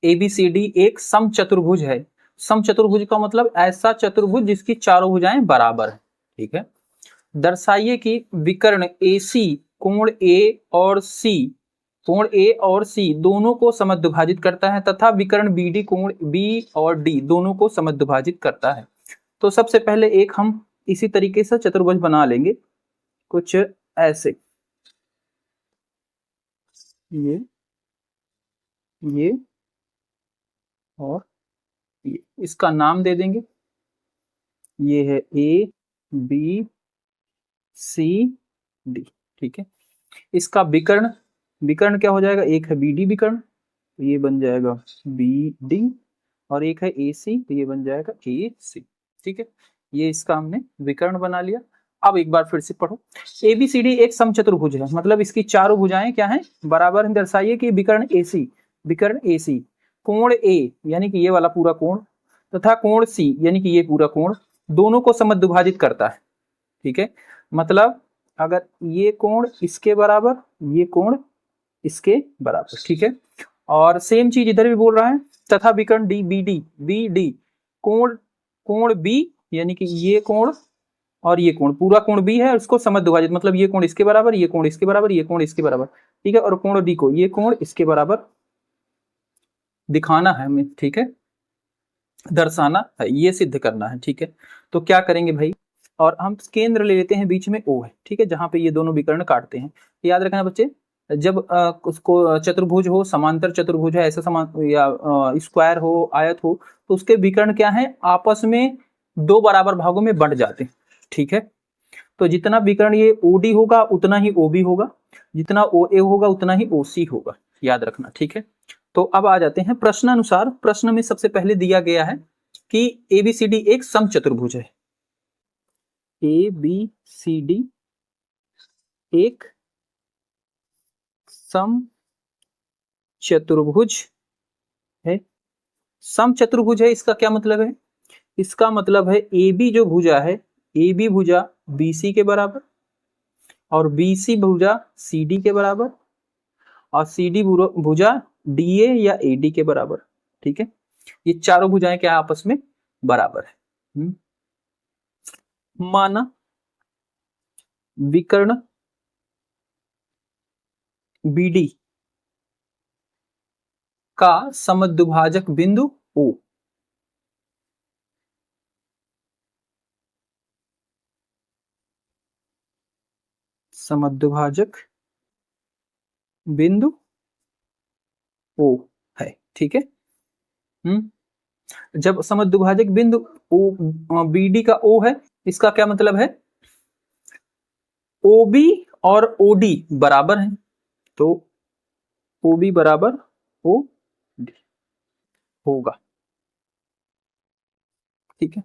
ABCD एक समचतुर्भुज है। समचतुर्भुज का मतलब ऐसा चतुर्भुज जिसकी चारों भुजाएं बराबर है। ठीक है, दर्शाइए कि विकर्ण AC कोण A और C, कोण A और C दोनों को समद्विभाजित करता है तथा विकर्ण BD कोण B और D दोनों को समद्विभाजित करता है। तो सबसे पहले एक हम इसी तरीके से चतुर्भुज बना लेंगे कुछ ऐसे, ये और ये, इसका नाम दे देंगे, ये है ABCD। ठीक है, इसका विकर्ण, विकर्ण क्या हो जाएगा, एक है BD विकर्ण तो ये बन जाएगा BD और एक है AC तो ये बन जाएगा AC। ठीक है, ये इसका हमने विकर्ण बना लिया। अब एक बार फिर से पढ़ो, ABCD एक समचतुर्भुज है, मतलब इसकी चारों भुजाएं क्या हैं, बराबर हैं। दर्शाइए कि विकर्ण AC, विकर्ण AC कोण A यानी कि ये वाला पूरा कोण तथा कोण C यानी कि ये पूरा कोण दोनों को समद्विभाजित करता है। ठीक है, मतलब अगर ये कोण इसके बराबर, ये कोण इसके बराबर। ठीक है, और सेम चीज इधर भी बोल रहा है, तथा विकर्ण BD कोण, कोण B यानी कि ये कोण और ये कोण, पूरा कोण B है उसको समद्विभाजित, मतलब ये कोण इसके बराबर, ये कोण इसके बराबर, ये कोण इसके बराबर। ठीक है, और कोण D को ये कोण इसके बराबर दिखाना है हमें। ठीक है, दर्शाना है, ये सिद्ध करना है। ठीक है, तो क्या करेंगे भाई, और हम केंद्र ले लेते हैं बीच में O है। ठीक है, जहां पे ये दोनों विकर्ण काटते हैं। याद रखना बच्चे, जब उसको चतुर्भुज हो, समांतर चतुर्भुज है, ऐसा समान या स्क्वायर हो, आयत हो, तो उसके विकर्ण क्या है, आपस में दो बराबर भागों में बंट जाते हैं। ठीक है, तो जितना विकर्ण ये OD होगा उतना ही OB होगा, जितना OA होगा उतना ही OC होगा, याद रखना। ठीक है, तो अब आ जाते हैं प्रश्नानुसार। प्रश्न में सबसे पहले दिया गया है कि ABCD एक समचतुर्भुज है। ABCD एक समचतुर्भुज है। समचतुर्भुज है, इसका क्या मतलब है, इसका मतलब है AB जो भुजा है, AB भुजा BC के बराबर और BC भुजा CD के बराबर और CD भुजा DA या AD के बराबर। ठीक है, ये चारों भुजाएं क्या आपस में बराबर है। माना विकर्ण BD का समद्विभाजक बिंदु O, समद्विभाजक बिंदु O है। ठीक है, जब समद्विभाजक बिंदु O BD का O है, इसका क्या मतलब है, OB और OD बराबर हैं, तो OB बराबर OD होगा। ठीक है,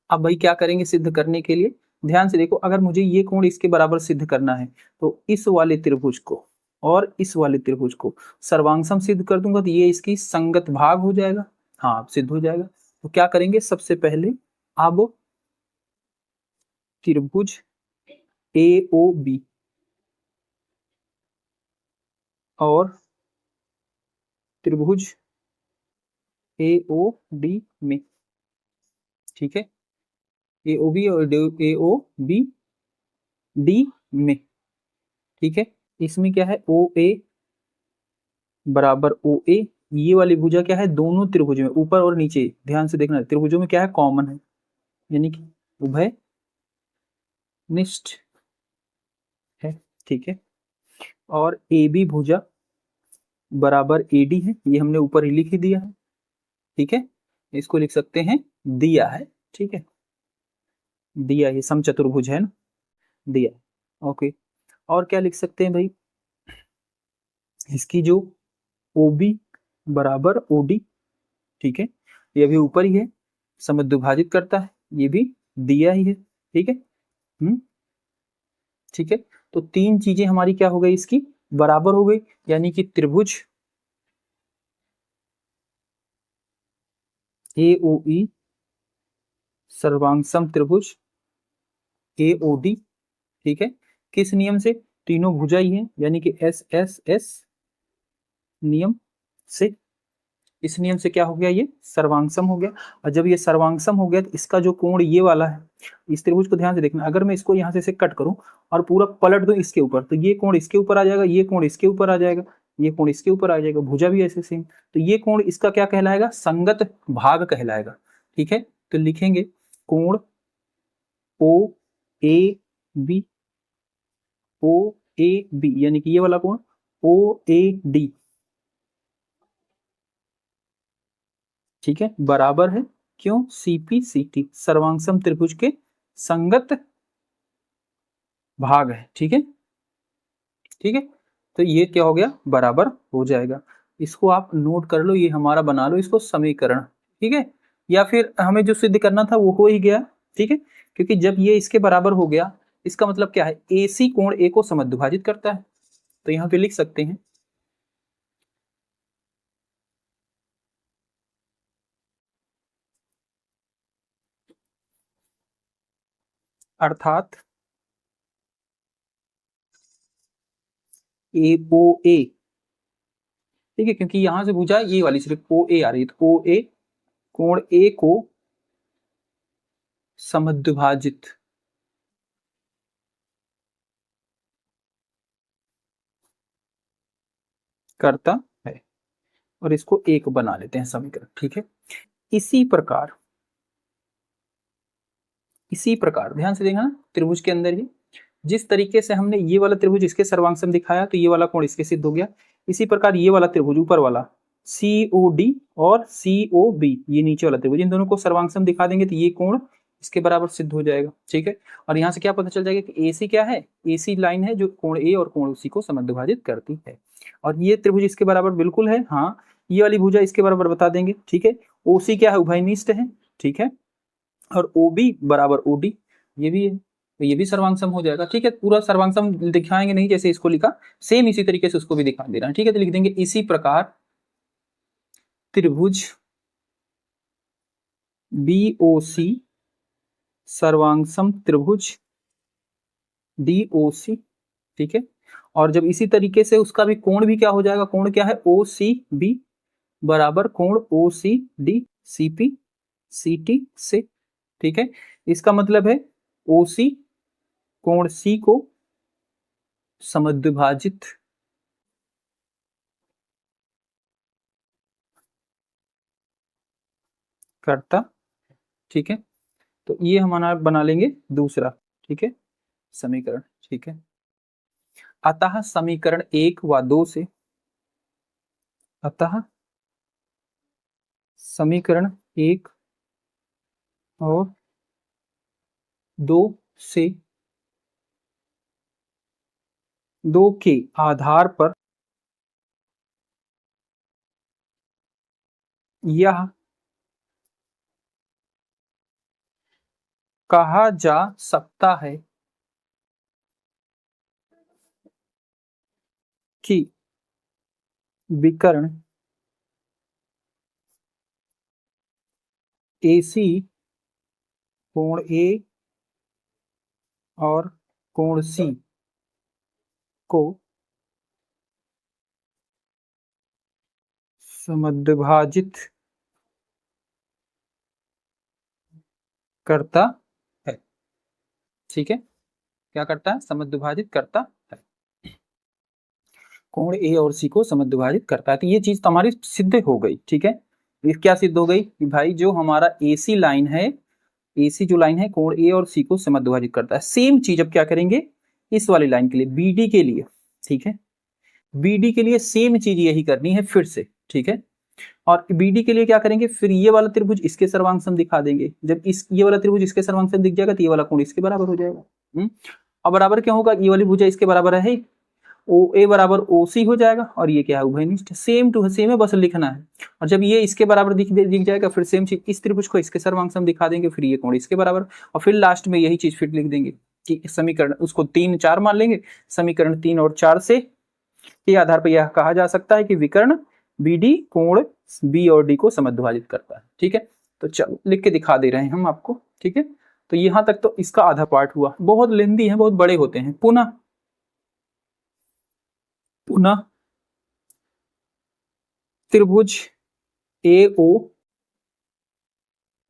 अब भाई क्या करेंगे सिद्ध करने के लिए, ध्यान से देखो, अगर मुझे ये कोण इसके बराबर सिद्ध करना है तो इस वाले त्रिभुज को और इस वाले त्रिभुज को सर्वांगसम सिद्ध कर दूंगा तो ये इसकी संगत भाग हो जाएगा। हाँ, सिद्ध हो जाएगा। तो क्या करेंगे, सबसे पहले अब त्रिभुज AOB और त्रिभुज AOD में, ठीक है, AOB और AOBD में, ठीक है, इसमें क्या है, OA बराबर OA, ये वाली भुजा क्या है, दोनों त्रिभुजों में ऊपर और नीचे ध्यान से देखना, त्रिभुजों में क्या है, कॉमन है, यानी कि उभय निष्ठ है। ठीक है, और AB भुजा बराबर AD है, ये हमने ऊपर ही लिख ही दिया है। ठीक है, इसको लिख सकते हैं दिया है। ठीक है, दिया, ये समचतुर्भुज है ना, दिया। ओके, और क्या लिख सकते हैं भाई, इसकी जो OB बराबर OD, ठीक है, ये भी ऊपर ही है, समद्विभाजित करता है, ये भी दिया ही है। ठीक है, ठीक है, तो तीन चीजें हमारी क्या हो गई, इसकी बराबर हो गई, यानी कि त्रिभुज AOE सर्वांगसम त्रिभुज AOD, ठीक है, किस नियम से, तीनों भुजा ही है, यानी कि SSS नियम से। इस नियम से क्या हो गया, ये सर्वांगसम हो गया। और जब ये सर्वांगसम हो गया तो इसका जो कोण ये वाला है, इस त्रिभुज को ध्यान से देखना, अगर मैं इसको यहाँ से कट करूं और पूरा पलट दूं इसके ऊपर, तो ये कोण इसके ऊपर आ जाएगा, ये कोण इसके ऊपर आ जाएगा, ये कोण इसके ऊपर आ जाएगा, भुजा भी ऐसे सेम। तो ये कोण इसका क्या कहलाएगा, संगत भाग कहलाएगा। ठीक है, तो लिखेंगे कोण ओ A B, O A B यानी कि ये वाला कोण ओ ए डी, ठीक है, बराबर है क्यों, सीपी सीटी, सर्वांगसम त्रिभुज के संगत भाग है। ठीक है, ठीक है, तो ये क्या हो गया, बराबर हो जाएगा। इसको आप नोट कर लो, ये हमारा बना लो इसको समीकरण। ठीक है, या फिर हमें जो सिद्ध करना था वो हो ही गया। ठीक है, क्योंकि जब ये इसके बराबर हो गया, इसका मतलब क्या है, एसी कोण ए को समद्विभाजित करता है। तो यहाँ पे लिख सकते हैं अर्थात ए ओ ए, ठीक है, क्योंकि यहां से भुजा ये वाली सिर्फ ओ ए आ रही है, तो ओ ए कोण ए को समद्विभाजित करता है। और इसको एक बना लेते हैं समीकरण। ठीक है, इसी प्रकार, इसी प्रकार ध्यान से देखना, त्रिभुज के अंदर ही जिस तरीके से हमने ये वाला त्रिभुज इसके सर्वांगसम दिखाया, तो ये वाला कोण इसके सिद्ध हो गया। इसी प्रकार ये वाला त्रिभुज ऊपर वाला COD और COB, ये नीचे वाला त्रिभुज, इन दोनों को सर्वांगसम दिखा देंगे तो ये कोण इसके बराबर सिद्ध हो जाएगा। ठीक है, और यहाँ से क्या पता चल जाएगा कि AC क्या है, AC लाइन है जो कोण A और कोण C को समद्विभाजित करती है। और ये त्रिभुज इसके बराबर बिल्कुल है, हाँ, ये वाली भुजा इसके बराबर बता देंगे। ठीक है, OC क्या है, उभयनिष्ठ है। ठीक है, और OB बराबर OD, ये भी है, तो ये भी सर्वांगसम हो जाएगा। ठीक है, पूरा सर्वांगसम दिखाएंगे नहीं, जैसे इसको लिखा सेम इसी तरीके से उसको भी दिखा दे रहा है। ठीक है, तो लिख देंगे इसी प्रकार त्रिभुज BOC सर्वांगसम त्रिभुज DOC। ठीक है, और जब इसी तरीके से उसका भी कोण भी क्या हो जाएगा, कोण क्या है, OCB बराबर कोण OCD CP CT से। ठीक है, इसका मतलब है OC कोण C को समद्विभाजित करता। ठीक है, तो ये हमारा बना लेंगे दूसरा। ठीक है, समीकरण। ठीक है, अतः समीकरण 1 व 2 से, अतः समीकरण 1 और 2 से, 2 के आधार पर यह कहा जा सकता है कि विकर्ण AC कोण A और कोण C को समद्विभाजित करता है। ठीक है, क्या करता है, समद्विभाजित करता है, कोण A और C को समद्विभाजित करता है। तो ये चीज हमारी सिद्ध हो गई। ठीक है, ये क्या सिद्ध हो गई कि भाई जो हमारा AC लाइन है, AC जो लाइन है कोण A और C को समद्विभाजित करता है। सेम चीज अब क्या करेंगे इस वाली लाइन के लिए, BD के लिए। ठीक है, BD के लिए सेम चीज यही करनी है फिर से। ठीक है, और BD के लिए क्या करेंगे, फिर ये वाला त्रिभुज इसके सर्वांगसम दिखा देंगे। जब इस ये वाला त्रिभुज इसके सर्वांगसम दिख जाएगा तो ये वाला कोण इसके बराबर हो जाएगा। अब बराबर क्या होगा, ये वाली भुजा इसके बराबर है, OA बराबर OC हो जाएगा, और ये क्या है, उभयनिष्ठ। सेम टू सेम है, बस लिखना है। और जब ये इसके बराबर दिख जाएगा, फिर सेम चीज इस त्रिभुज को इसके सर्वांगसम दिखा देंगे, फिर ये कोण इसके बराबर, और फिर लास्ट में यही चीज फिर लिख देंगे कि समीकरण उसको 3 4 मान लेंगे, समीकरण 3 और 4 से के आधार पर यह कहा जा सकता है कि विकर्ण BD कोण B और D को समद्विभाजित करता है। ठीक है, तो चलो लिख के दिखा दे रहे हैं हम आपको। ठीक है, तो यहां तक तो इसका आधा पार्ट हुआ, बहुत लेंदी है, बहुत बड़े होते हैं। पुनः पुनः त्रिभुज AO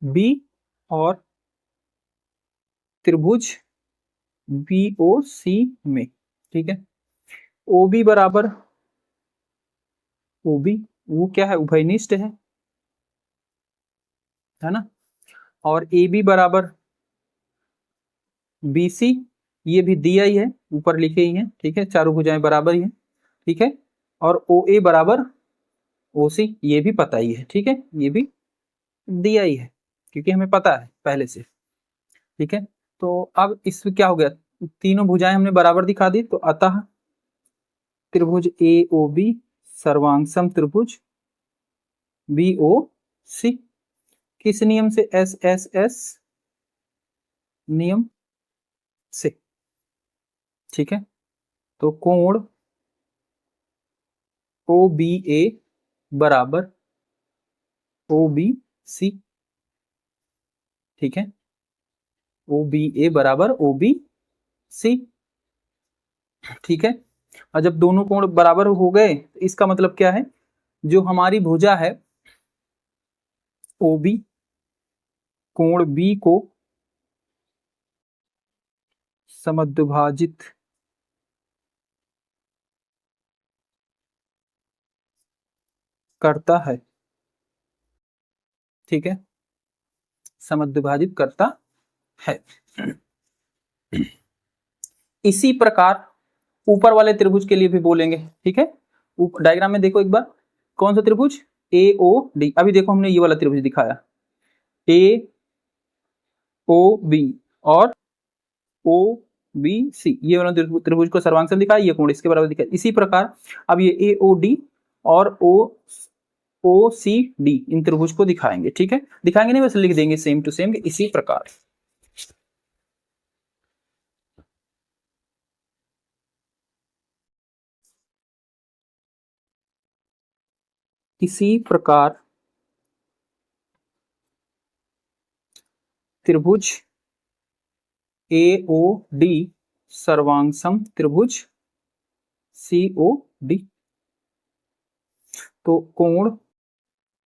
B और त्रिभुज BOC में, ठीक है। OB बराबर OB, वो क्या है, उभयनिष्ठ है ना। और AB बराबर BC, ये भी दिया ही है, ऊपर लिखे ही है, ठीक है, चारों भुजाएं बराबर ही है, ठीक है। और OA बराबर OC, ये भी पता ही है, ठीक है, ये भी दिया ही है क्योंकि हमें पता है पहले से, ठीक है। तो अब इसमें क्या हो गया, तीनों भुजाएं हमने बराबर दिखा दी, तो अतः त्रिभुज AOB सर्वांग सम त्रिभुज BOC किस नियम से, SSS नियम से, ठीक है। तो कोण OBA बराबर OBC, ठीक है, OBA बराबर OBC, ठीक है। और जब दोनों कोण बराबर हो गए तो इसका मतलब क्या है, जो हमारी भुजा है OB कोण B को समद्विभाजित करता है, ठीक है, समद्विभाजित करता है। इसी प्रकार ऊपर वाले त्रिभुज के लिए भी बोलेंगे, ठीक है। डायग्राम में देखो एक बार, कौन सा त्रिभुज, AOD, अभी देखो हमने ये वाला त्रिभुज दिखाया AOB और OBC, ये वाला त्रिभुज को सर्वांग दिखाया, ये कोण इसके बराबर दिखाया। इसी प्रकार अब ये AOD और OCD इन त्रिभुज को दिखाएंगे, ठीक है, दिखाएंगे नहीं, बस लिख देंगे सेम टू सेम इसी प्रकार। इसी प्रकार त्रिभुज AOD सर्वांग सम त्रिभुज COD, तो कोण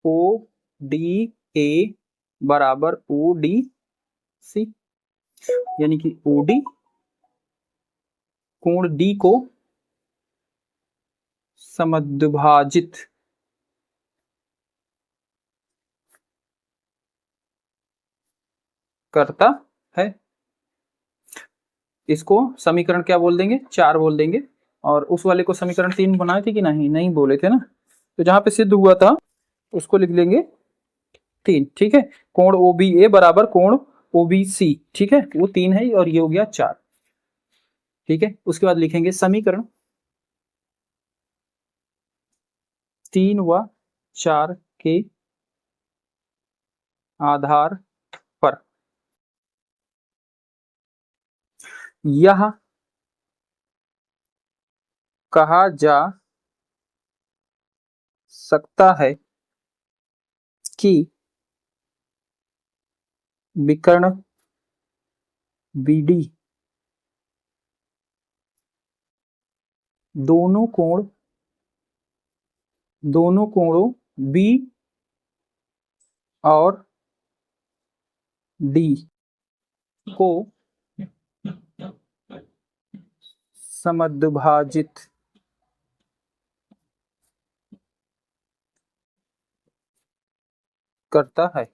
ODA बराबर ODC, यानी कि OD कोण D को समद्विभाजित करता है। इसको समीकरण क्या बोल देंगे, 4 बोल देंगे। और उस वाले को समीकरण 3 बनाए थे कि नहीं, नहीं बोले थे ना, तो जहां पे सिद्ध हुआ था उसको लिख लेंगे 3, ठीक है। कोण OBA बराबर कोण OBC, ठीक है, वो 3 है और ये हो गया 4, ठीक है। उसके बाद लिखेंगे समीकरण 3 व 4 के आधार पर यह कहा जा सकता है कि विकर्ण BD दोनों कोणों B और D को समद्विभाजित करता है।